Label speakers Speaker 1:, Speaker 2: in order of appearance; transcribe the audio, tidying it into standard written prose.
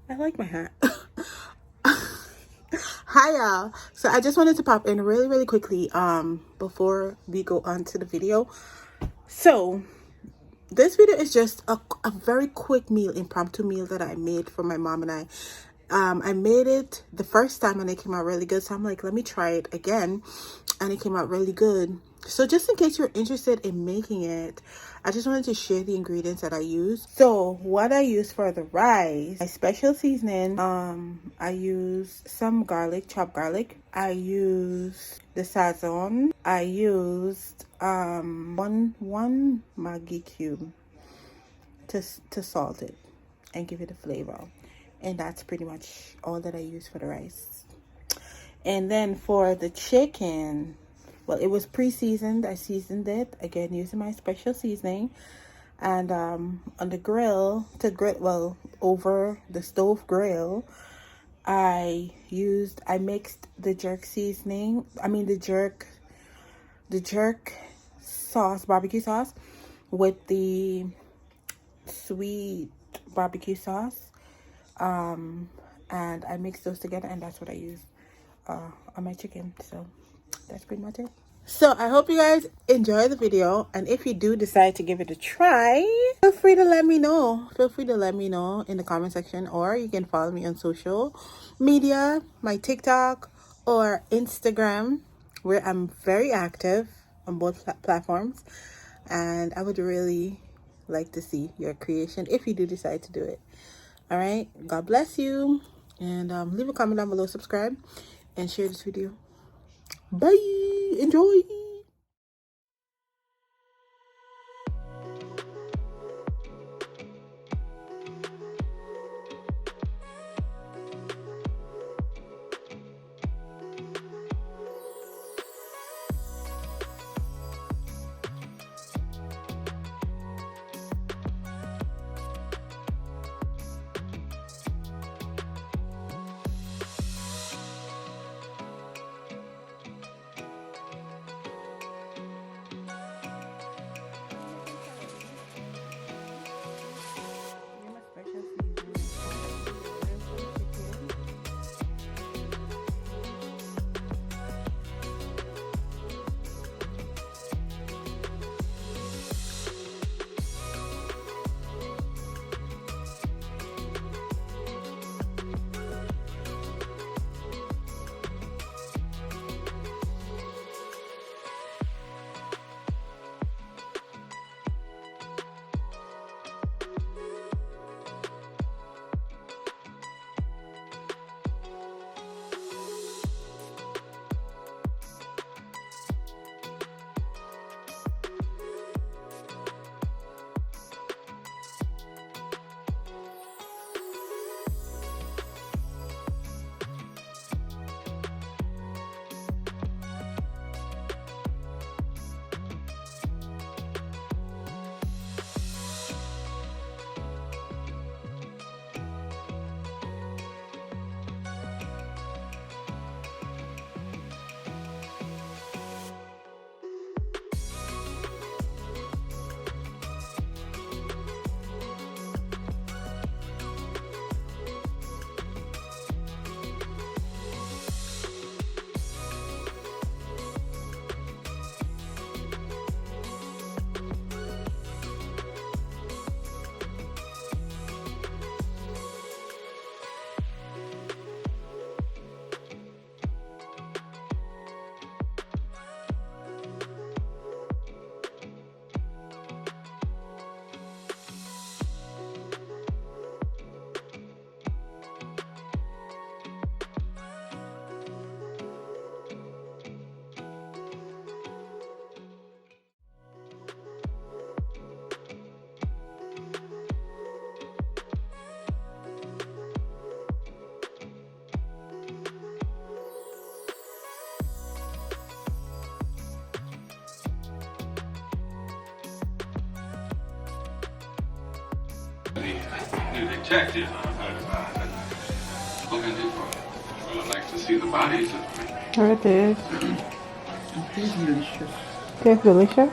Speaker 1: I like my hat. Hi y'all. So I just wanted to pop in really quickly before we go on to the video. So this video is just a very quick meal, impromptu meal that I made for my mom and I. I made it the first time and it came out really good, so I'm like, let me try it again, and it came out really good. So just in case you're interested in making it, I just wanted to share the ingredients that I use. So what I use for the rice, my special seasoning, I use some garlic, chopped garlic. I use the sazon. I used one Maggi cube to salt it and give it a flavor. And that's pretty much all that I use for the rice. And then for the chicken, well, it was pre-seasoned. I seasoned it again using my special seasoning. And on the grill, over the stove grill, I mixed the jerk seasoning. The jerk sauce, barbecue sauce, with the sweet barbecue sauce. And I mixed those together, and that's what I use on my chicken. So that's pretty much it. So I hope you guys enjoy the video, and if you do decide to give it a try, feel free to let me know. Feel free to let me know in the comment section, or you can follow me on social media, my TikTok or Instagram, where I'm very active on both platforms, and I would really like to see your creation if you do decide to do it. All right, God bless you, and leave a comment down below, subscribe, and share this video. Bye. Enjoy.
Speaker 2: The detective looking for. Well, I'd like to see the bodies.
Speaker 1: There it is.
Speaker 3: It's delicious.
Speaker 1: Tastes delicious.